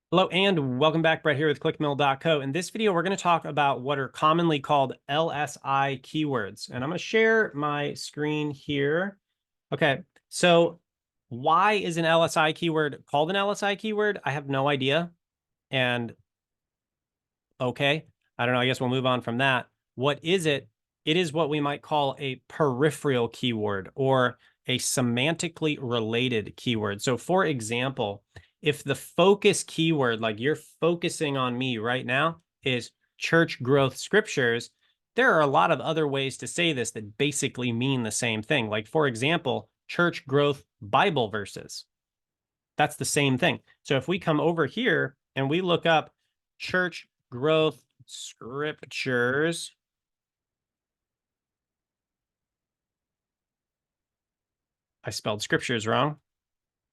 Hello and welcome back. Brett here with clickmill.co. In this video, we're going to talk about what are commonly called LSI keywords. And I'm going to share my screen here. Okay, so why is an LSI keyword called an LSI keyword? I have no idea. And okay, I don't know. I guess we'll move on from that. What is it? It is what we might call a peripheral keyword or a semantically related keyword. So for example, if the focus keyword, like you're focusing on me right now, is church growth scriptures, there are a lot of other ways to say this that basically mean the same thing. Like, for example, church growth Bible verses. That's the same thing. So if we come over here and we look up church growth scriptures, I spelled scriptures wrong.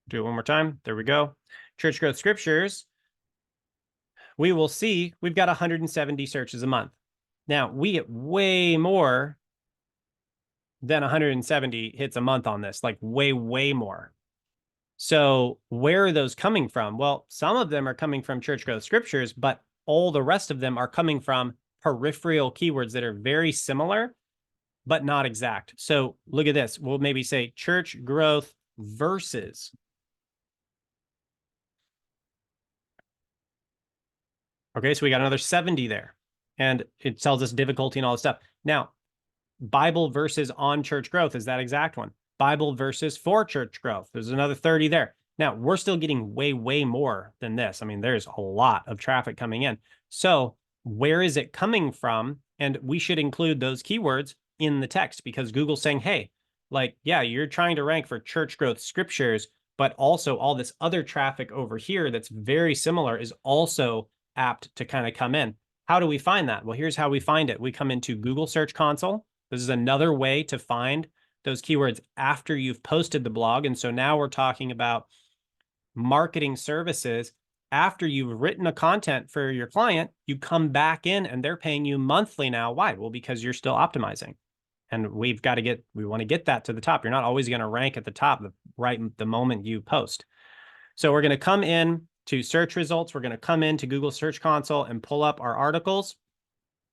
Do it one more time. There we go. Church growth scriptures. We will see we've got 170 searches a month. Now, we get way more than 170 hits a month on this, like way, way more. So where are those coming from? Well, some of them are coming from church growth scriptures, but all the rest of them are coming from peripheral keywords that are very similar, but not exact. So look at this. We'll maybe say church growth verses. Okay, so we got another 70 there. And it tells us difficulty and all this stuff. Now, Bible verses on church growth is that exact one. Bible verses for church growth. There's another 30 there. Now, we're still getting way, way more than this. I mean, there's a lot of traffic coming in. So where is it coming from? And we should include those keywords in the text because Google's saying, hey, like, yeah, you're trying to rank for church growth scriptures, but also all this other traffic over here that's very similar is also apt to kind of come in. How do we find that? Well, here's how we find it. We come into Google Search Console. This is another way to find those keywords after you've posted the blog. And so now we're talking about marketing services. After you've written a content for your client, you come back in and they're paying you monthly now. Why? Well, because you're still optimizing. And we want to get that to the top. You're not always going to rank at the top right the moment you post. So we're going to come in to search results. We're going to come into Google Search Console and pull up our articles.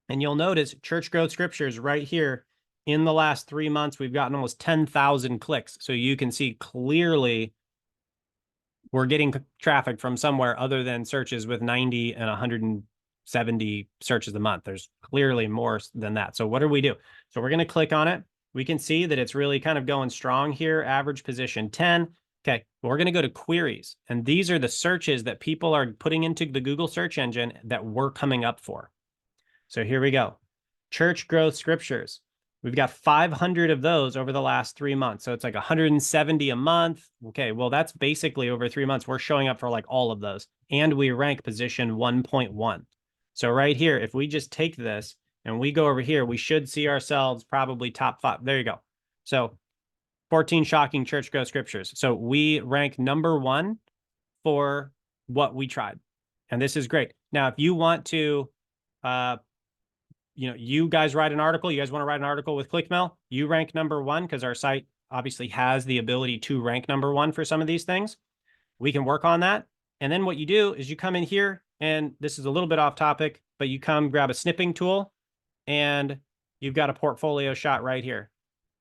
And you'll notice church growth scriptures right here. In the last 3 months, we've gotten almost 10,000 clicks. So you can see clearly we're getting traffic from somewhere other than searches with 90 and 170 searches a month. There's clearly more than that. So what do we do? So we're going to click on it. We can see that it's really kind of going strong here. Average position 10. Okay, well, we're going to go to queries. And these are the searches that people are putting into the Google search engine that we're coming up for. So here we go. Church growth scriptures. We've got 500 of those over the last 3 months. So it's like 170 a month. Okay, well, that's basically over 3 months. We're showing up for like all of those. And we rank position 1.1. So right here, if we just take this and we go over here, we should see ourselves probably top 5. There you go. So 14 shocking church growth scriptures. So we rank number 1 for what we tried. And this is great. Now, if you want to, you guys write an article, you guys want to write an article with ClickMill, you rank number 1 because our site obviously has the ability to rank number 1 for some of these things. We can work on that. And then what you do is you come in here, and this is a little bit off topic, but you come grab a snipping tool and you've got a portfolio shot right here.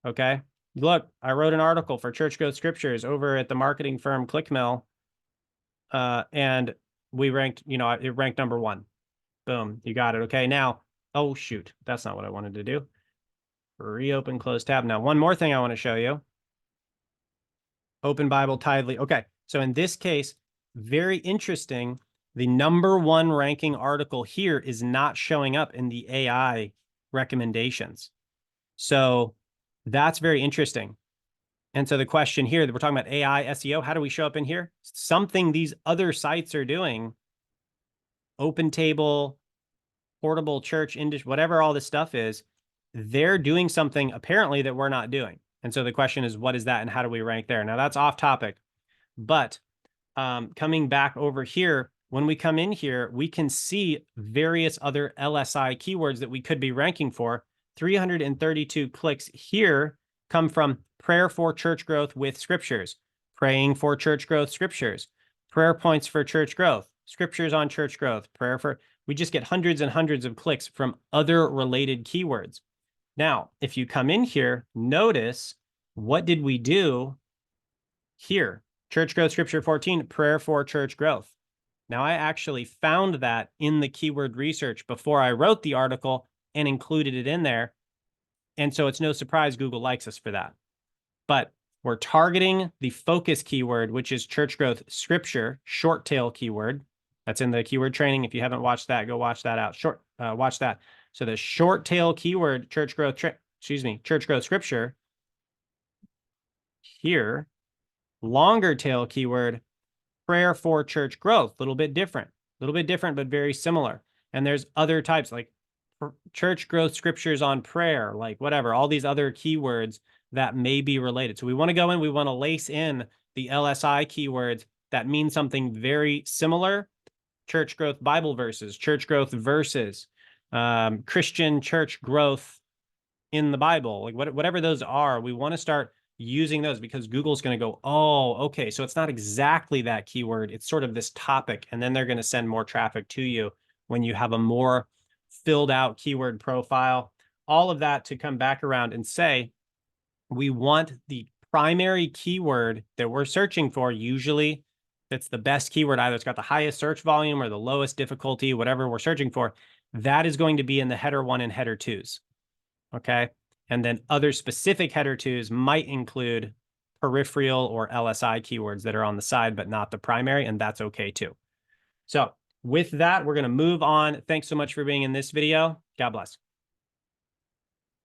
Okay. Look, I wrote an article for Church Growth Scriptures over at the marketing firm ClickMill. And we ranked, it ranked number 1. Boom. You got it. Okay. Now, oh, shoot. That's not what I wanted to do. Reopen, close tab. Now, one more thing I want to show you. Open Bible, Tidely. Okay. So in this case, very interesting. The number 1 ranking article here is not showing up in the AI recommendations. So that's very interesting. And so the question here that we're talking about AI, SEO, how do we show up in here? Something these other sites are doing, Open Table, Portable Church Industry, whatever all this stuff is, they're doing something apparently that we're not doing. And so the question is, what is that and how do we rank there? Now that's off topic, but coming back over here, when we come in here, we can see various other LSI keywords that we could be ranking for. 332 clicks here come from prayer for church growth with scriptures, praying for church growth scriptures, prayer points for church growth, scriptures on church growth, prayer for, we just get hundreds and hundreds of clicks from other related keywords. Now, if you come in here, notice what did we do here? Church growth, scripture 14, prayer for church growth. Now, I actually found that in the keyword research before I wrote the article and included it in there. And so it's no surprise Google likes us for that. But we're targeting the focus keyword, which is church growth scripture, short tail keyword. That's in the keyword training. If you haven't watched that, go watch that out. Watch that. So the short tail keyword, church growth scripture here, longer tail keyword, prayer for church growth, a little bit different, but very similar. And there's other types like church growth scriptures on prayer, like whatever, all these other keywords that may be related. So we want to go in, we want to lace in the LSI keywords that mean something very similar. Church growth Bible verses, church growth verses, Christian church growth in the Bible, like whatever those are, we want to start using those because Google's going to go, oh, okay, so it's not exactly that keyword. It's sort of this topic. And then they're going to send more traffic to you when you have a more filled out keyword profile. All of that to come back around and say, we want the primary keyword that we're searching for. Usually that's the best keyword. Either it's got the highest search volume or the lowest difficulty, whatever we're searching for. That is going to be in the header 1 and header 2s. Okay. And then other specific header 2s might include peripheral or LSI keywords that are on the side, but not the primary. And that's okay too. So with that, we're going to move on. Thanks so much for being in this video. God bless.